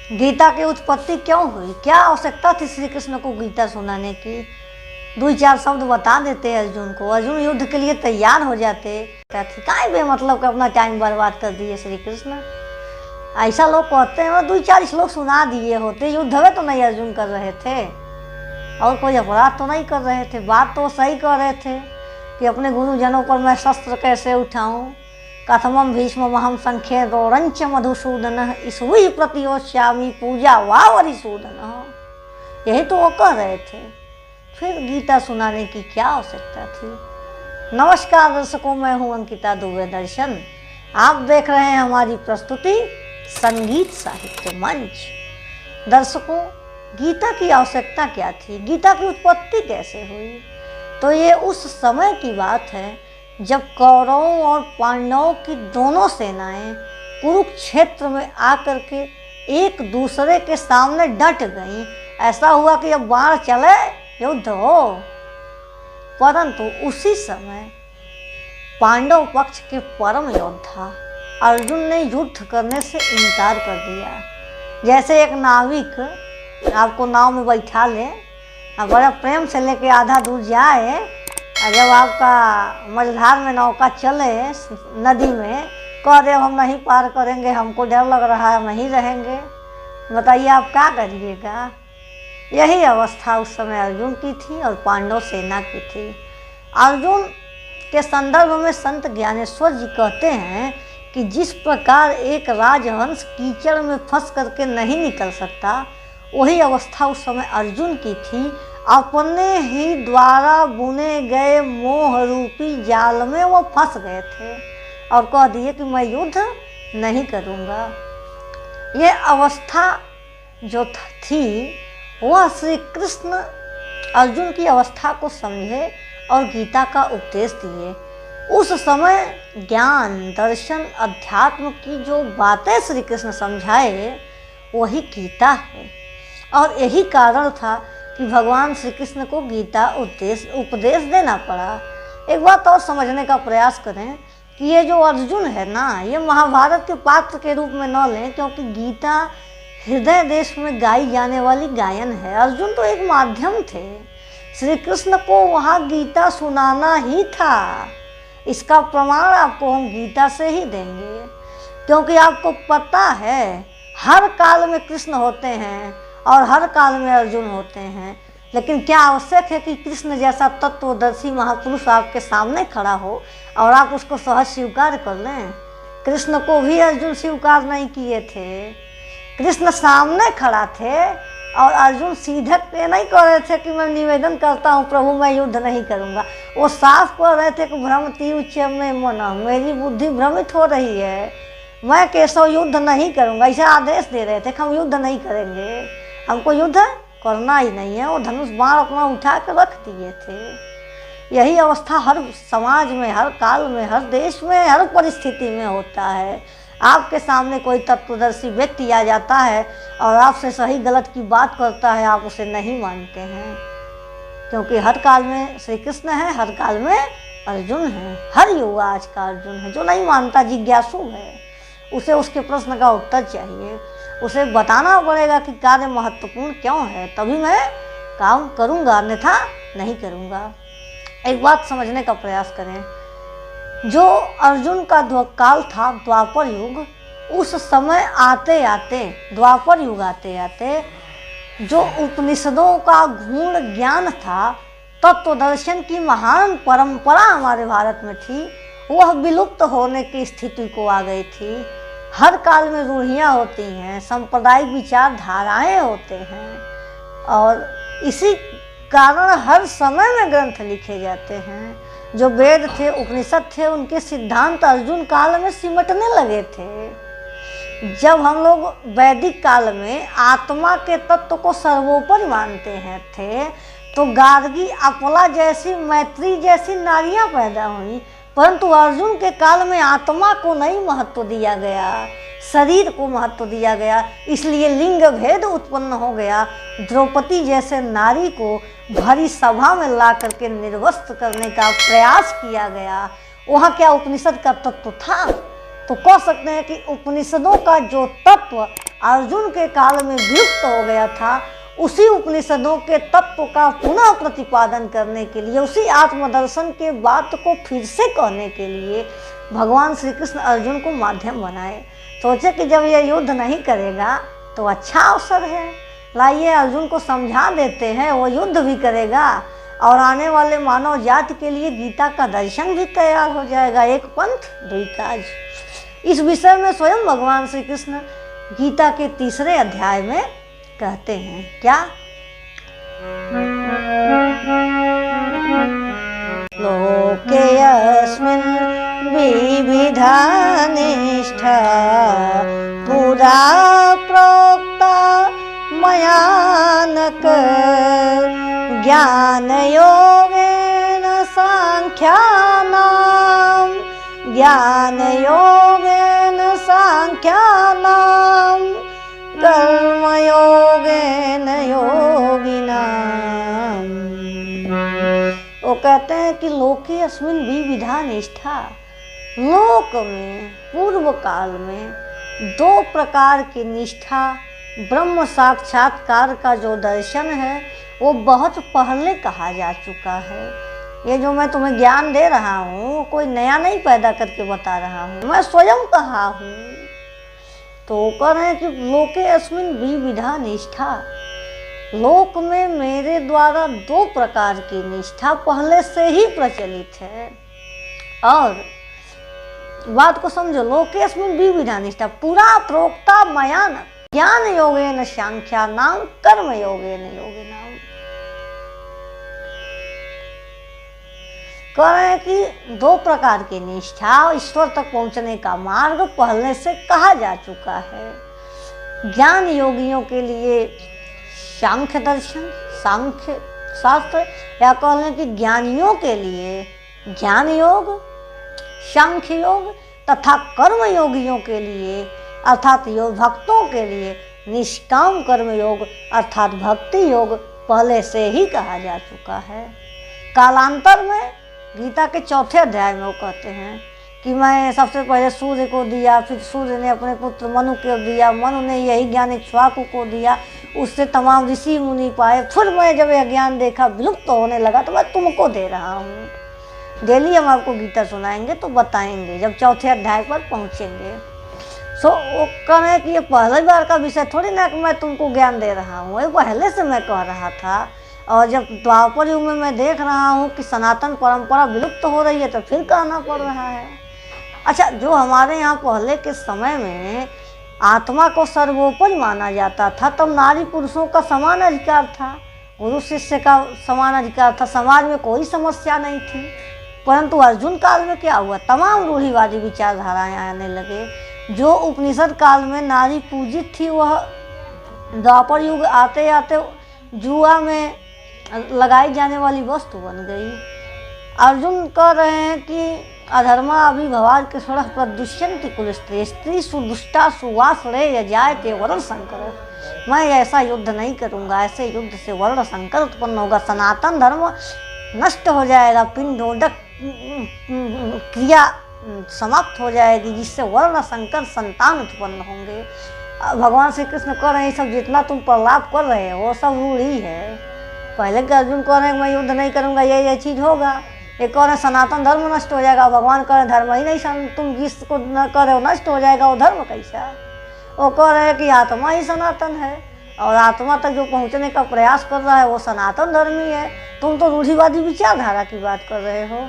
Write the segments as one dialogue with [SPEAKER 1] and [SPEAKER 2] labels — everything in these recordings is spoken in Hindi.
[SPEAKER 1] गीता की उत्पत्ति क्यों हुई, क्या आवश्यकता थी श्री कृष्ण को गीता सुनाने की। 2-4 शब्द बता देते अर्जुन को, अर्जुन युद्ध के लिए तैयार हो जाते। काहे बेमतलब का अपना टाइम बर्बाद कर दिए श्री कृष्ण। ऐसा लोग कहते हैं 2-4 श्लोक सुना दिए होते, युद्ध में तो नहीं अर्जुन कर रहे थे और कोई अपराध तो नहीं कर रहे थे। बात तो सही कर रहे थे कि अपने गुरुजनों पर मैं शस्त्र कैसे उठाऊं। कथमम भीष्महम संख्ये रोरंच मधुसूदन इसुई प्रतियोश्यामी पूजा वावरिसूदन, यही तो वो कह रहे थे। फिर गीता सुनाने की क्या आवश्यकता थी। नमस्कार दर्शकों, मैं हूँ अंकिता दुबे दर्शन। आप देख रहे हैं हमारी प्रस्तुति संगीत साहित्य मंच। दर्शकों, गीता की आवश्यकता क्या थी, गीता की उत्पत्ति कैसे हुई। तो ये उस समय की बात है जब कौरवों और पांडवों की दोनों सेनाएं कुरुक्षेत्र में आकर के एक दूसरे के सामने डट गईं। ऐसा हुआ कि अब बाण चले युद्ध हो। परंतु उसी समय पांडव पक्ष के परम योद्धा अर्जुन ने युद्ध करने से इनकार कर दिया। जैसे एक नाविक आपको नाव में बैठा ले, बड़ा प्रेम से लेके आधा दूर जाए, और जब आपका मझधार में नौका चले नदी में, कह दे हम नहीं पार करेंगे, हमको डर लग रहा है, नहीं रहेंगे, बताइए आप क्या करिएगा। यही अवस्था उस समय अर्जुन की थी और पांडव सेना की थी। अर्जुन के संदर्भ में संत ज्ञानेश्वर जी कहते हैं कि जिस प्रकार एक राजहंस कीचड़ में फंस करके नहीं निकल सकता, वही अवस्था उस समय अर्जुन की थी। अपने ही द्वारा बुने गए मोह रूपी जाल में वो फंस गए थे और कह दिए कि मैं युद्ध नहीं करूँगा। ये अवस्था जो थी वह श्री कृष्ण अर्जुन की अवस्था को समझे और गीता का उपदेश दिए। उस समय ज्ञान, दर्शन, अध्यात्म की जो बातें श्री कृष्ण समझाए वही गीता है। और यही कारण था कि भगवान श्री कृष्ण को गीता उपदेश देना पड़ा। एक बात और समझने का प्रयास करें कि ये जो अर्जुन है ना, ये महाभारत के पात्र के रूप में न लें, क्योंकि गीता हृदय देश में गाई जाने वाली गायन है। अर्जुन तो एक माध्यम थे, श्री कृष्ण को वहाँ गीता सुनाना ही था। इसका प्रमाण आपको हम गीता से ही देंगे, क्योंकि आपको पता है हर काल में कृष्ण होते हैं और हर काल में अर्जुन होते हैं। लेकिन क्या आवश्यक है कि कृष्ण जैसा तत्वदर्शी महापुरुष आपके सामने खड़ा हो और आप उसको सहज स्वीकार कर लें। कृष्ण को भी अर्जुन स्वीकार नहीं किए थे। कृष्ण सामने खड़ा थे और अर्जुन सीधे नहीं कह रहे थे कि मैं निवेदन करता हूँ प्रभु मैं युद्ध नहीं करूँगा। वो साफ कह रहे थे कि भ्रमति उच्च में मना, मेरी बुद्धि भ्रमित हो रही है, मैं केशव युद्ध नहीं करूँगा। ऐसा आदेश दे रहे थे कि हम युद्ध नहीं करेंगे, हमको युद्ध करना ही नहीं है। वो धनुष बाण अपना उठा कर रख दिए थे। यही अवस्था हर समाज में, हर काल में, हर देश में, हर परिस्थिति में होता है। आपके सामने कोई तत्वदर्शी व्यक्ति आ जाता है और आपसे सही गलत की बात करता है, आप उसे नहीं मानते हैं, क्योंकि हर काल में श्री कृष्ण है, हर काल में अर्जुन है। हर युवा आज का अर्जुन है। जो नहीं मानता जिज्ञासु है, उसे उसके प्रश्न का उत्तर चाहिए, उसे बताना पड़ेगा कि कार्य महत्वपूर्ण क्यों है, तभी मैं काम करूँगा, अन्यथा नहीं करूँगा। एक बात समझने का प्रयास करें, जो अर्जुन का काल था द्वापर युग, उस समय आते आते द्वापर युग आते आते जो उपनिषदों का गूढ़ ज्ञान था, तत्वदर्शन की महान परंपरा हमारे भारत में थी, वह विलुप्त होने की स्थिति को आ गई थी। हर काल में रूढ़ियाँ होती हैं, सांप्रदायिक विचारधाराएँ होते हैं और इसी कारण हर समय में ग्रंथ लिखे जाते हैं। जो वेद थे, उपनिषद थे, उनके सिद्धांत अर्जुन काल में सिमटने लगे थे। जब हम लोग वैदिक काल में आत्मा के तत्व को सर्वोपरि मानते हैं थे, तो गार्गी, अपला जैसी, मैत्री जैसी नारियां पैदा हुई। परंतु अर्जुन के काल में आत्मा को नहीं महत्व दिया गया, शरीर को महत्व दिया गया, इसलिए लिंग भेद उत्पन्न हो गया। द्रौपदी जैसे नारी को भरी सभा में ला करके निर्वस्त्र करने का प्रयास किया गया। वहाँ क्या उपनिषद का तत्व था? तो कह सकते हैं कि उपनिषदों का जो तत्व अर्जुन के काल में विलुप्त हो गया था, उसी उपनिषदों के तत्व का पुनः प्रतिपादन करने के लिए, उसी आत्मदर्शन के बात को फिर से कहने के लिए भगवान श्री कृष्ण अर्जुन को माध्यम बनाए। सोचे कि जब यह युद्ध नहीं करेगा तो अच्छा अवसर है, लाइए अर्जुन को समझा देते हैं, वो युद्ध भी करेगा और आने वाले मानव जाति के लिए गीता का दर्शन भी तैयार हो जाएगा। एक पंथ दुई काज। इस विषय में स्वयं भगवान श्री कृष्ण गीता के 3 अध्याय में कहते हैं क्या? लोकेऽस्मिन् विविधा निष्ठा पुरा प्रोक्ता मया नक ज्ञानयोगेन सांख्यानां ज्ञानयोगेन सांख्यानां कर्मयोगेन योगिनां। वो कहते हैं कि लोके अस्मिन विविधा निष्ठा, लोक में पूर्व काल में 2 प्रकार की निष्ठा, ब्रह्म साक्षात्कार का जो दर्शन है वो बहुत पहले कहा जा चुका है। ये जो मैं तुम्हें ज्ञान दे रहा हूँ कोई नया नहीं पैदा करके बता रहा हूँ, मैं स्वयं कहा हूँ। तो कह रहे हैं कि लोके अस्मिन विविधा निष्ठा, लोक में मेरे द्वारा 2 प्रकार की निष्ठा पहले से ही प्रचलित है। और बात को समझो, लोके अस्मिन विविधा निष्ठा पुरा प्रोक्ता मया न ज्ञान योगेन सांख्यानां कर्म योगेन योगिनां। कह रहे हैं कि 2 प्रकार की निष्ठा, ईश्वर तक पहुंचने का मार्ग पहले से कहा जा चुका है। ज्ञान योगियों के लिए सांख्य दर्शन, सांख्य शास्त्र, या कह लें कि ज्ञानियों के लिए ज्ञान योग, सांख्य योग, तथा कर्म योगियों के लिए अर्थात योग भक्तों के लिए निष्काम कर्म योग अर्थात भक्ति योग पहले से ही कहा जा चुका है। कालांतर में गीता के 4 अध्याय में वो कहते हैं कि मैं सबसे पहले सूर्य को दिया, फिर सूर्य ने अपने पुत्र मनु को दिया, मनु ने यही ज्ञान इक्ष्वाकु को दिया, उससे तमाम ऋषि मुनि पाए, फिर मैं जब यह ज्ञान देखा विलुप्त होने लगा तो मैं तुमको दे रहा हूँ। डेली हम आपको गीता सुनाएंगे तो बताएंगे जब 4 अध्याय पर पहुँचेंगे। सो वो कह रहे हैं कि ये पहली बार का विषय थोड़ी ना कि मैं तुमको ज्ञान दे रहा हूँ, ये पहले से मैं कह रहा था। और जब द्वापर युग में मैं देख रहा हूँ कि सनातन परंपरा विलुप्त हो रही है तो फिर कहना पड़ रहा है। अच्छा, जो हमारे यहाँ पहले के समय में आत्मा को सर्वोपरि माना जाता था, तब नारी पुरुषों का समान अधिकार था, गुरु शिष्य का समान अधिकार था, समाज में कोई समस्या नहीं थी। परंतु अर्जुन काल में क्या हुआ, तमाम रूढ़िवादी विचारधाराएं आने लगे। जो उपनिषद काल में नारी पूजित थी वह द्वापर युग आते आते जुआ में लगाई जाने वाली वस्तु बन गई। अर्जुन कह रहे हैं कि अधर्मा अभिभवार के स्वरः प्रदुष्यन्ति कुल स्त्री स्त्री सुदुष्टा सुवासरे जायते वर्ण संकर। मैं ऐसा युद्ध नहीं करूँगा, ऐसे युद्ध से वर्ण संकर उत्पन्न होगा, सनातन धर्म नष्ट हो जाएगा, पिंडोदक क्रिया समाप्त हो जाएगी, जिससे वर्ण संकर संतान उत्पन्न होंगे। भगवान श्री कृष्ण कह रहे हैं सब जितना तुम प्रलाप कर रहे हो वो सब रूढ़ी है। पहले के अर्जुन कह रहे हैं मैं युद्ध नहीं करूँगा, ये चीज़ होगा। एक कह रहे हैं सनातन धर्म नष्ट हो जाएगा, भगवान कह रहे धर्म ही नहीं, तुम जिसको न कर रहे हो नष्ट हो जाएगा, वो धर्म कैसा। वो कह रहे हैं कि आत्मा ही सनातन है और आत्मा तक जो पहुँचने का प्रयास कर रहा है वो सनातन धर्मी है। तुम तो रूढ़िवादी विचारधारा की बात कर रहे हो।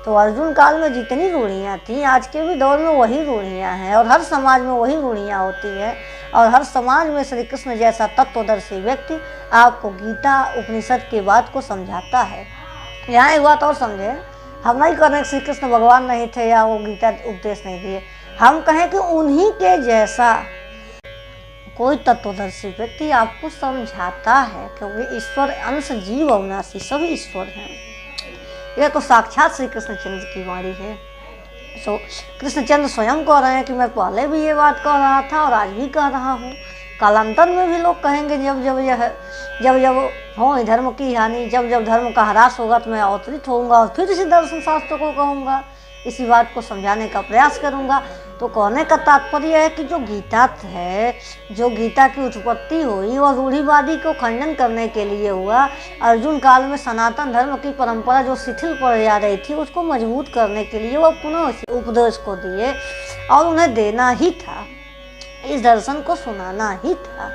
[SPEAKER 1] तो अर्जुन काल में जितनी रूढ़ियाँ थी आज के भी दौर में वही रूढ़ियाँ हैं और हर समाज में वही रूढ़ियाँ होती है। और हर समाज में श्री कृष्ण जैसा तत्वदर्शी व्यक्ति आपको गीता उपनिषद की बात को समझाता है। यहाँ एक बात और समझे, हम नहीं कह रहे श्री कृष्ण भगवान नहीं थे या वो गीता उपदेश नहीं दिए, हम कहें कि उन्हीं के जैसा कोई तत्वदर्शी व्यक्ति आपको समझाता है, क्योंकि ईश्वर अंश जीव अविनाशी सभी ईश्वर हैं। यह तो साक्षात श्री कृष्णचंद्र की वाणी है। सो कृष्णचंद्र स्वयं कह रहे हैं कि मैं पहले भी ये बात कह रहा था और आज भी कह रहा हूँ, कालांतर में भी लोग कहेंगे जब जब हो धर्म की हानि, जब धर्म का ह्रास होगा तो मैं अवतरित होऊंगा और फिर इसी दर्शन शास्त्र को कहूँगा, इसी बात को समझाने का प्रयास करूँगा। तो कहने का तात्पर्य है कि जो गीता है, जो गीता की उत्पत्ति हुई और रूढ़िवादी को खंडन करने के लिए हुआ, अर्जुन काल में सनातन धर्म की परंपरा जो शिथिल पड़ जा रही थी उसको मजबूत करने के लिए वो पुनः उपदेश को दिए और उन्हें देना ही था, इस दर्शन को सुनाना ही था।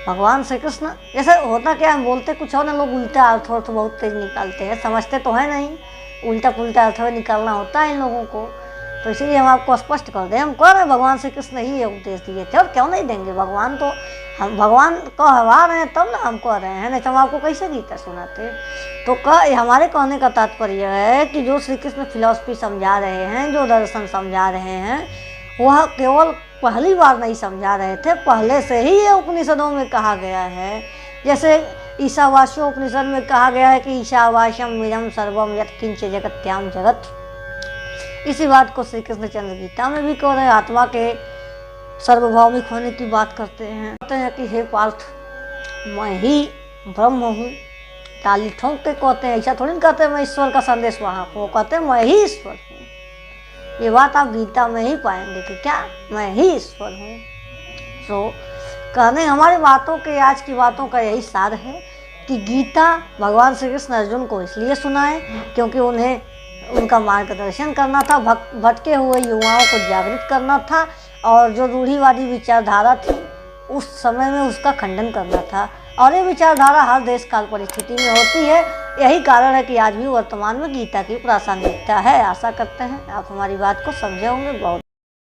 [SPEAKER 1] भगवान श्री कृष्ण जैसे होता क्या, हम बोलते कुछ और ना, लोग उल्टा अर्थ बहुत तेज निकालते हैं, समझते तो है नहीं, उल्टा पुल्टा अर्थ निकालना होता है इन लोगों को। तो इसीलिए हम आपको स्पष्ट कर दें, हम कह रहे हैं भगवान श्री कृष्ण ही ये उपदेश दिए थे और क्यों नहीं देंगे। भगवान तो हम भगवान को हवा रहे हैं तब ना हम कह रहे हैं, नहीं तो हम आपको कैसे गीता सुनाते। तो हमारे कहने का तात्पर्य है कि जो श्री कृष्ण फिलॉसफी समझा रहे हैं, जो दर्शन समझा रहे हैं, वह केवल पहली बार नहीं समझा रहे थे, पहले से ही ये उपनिषदों में कहा गया है। जैसे ईशावास्यो उपनिषद में कहा गया है कि ईशावास्यम इदं सर्वम यत्किंच जगत्याम जगत। इसी बात को श्री कृष्ण चंद्र गीता में भी कह रहे हैं, आत्मा के सर्वभौमिक होने की बात करते हैं। कहते हैं कि हे पार्थ, मैं ही ब्रह्म हूँ। ताली ठोंक के कहते हैं, ऐसा थोड़ी ना कहते हैं मैं ईश्वर का संदेश वहाँ को, कहते हैं मैं ही ईश्वर हूँ। ये बात आप गीता में ही पाएंगे कि क्या मैं ही ईश्वर हूँ। तो कहने हमारी बातों के, आज की बातों का यही सार है कि गीता भगवान श्री कृष्ण अर्जुन को इसलिए सुनाए क्योंकि उन्हें उनका मार्गदर्शन करना था, भटके हुए युवाओं को जागृत करना था और जो रूढ़िवादी विचारधारा थी उस समय में उसका खंडन करना था। और ये विचारधारा हर देश काल परिस्थिति में होती है, यही कारण है कि आज भी वर्तमान में गीता की प्रासंगिकता है। आशा करते हैं आप हमारी बात को समझे होंगे। बहुत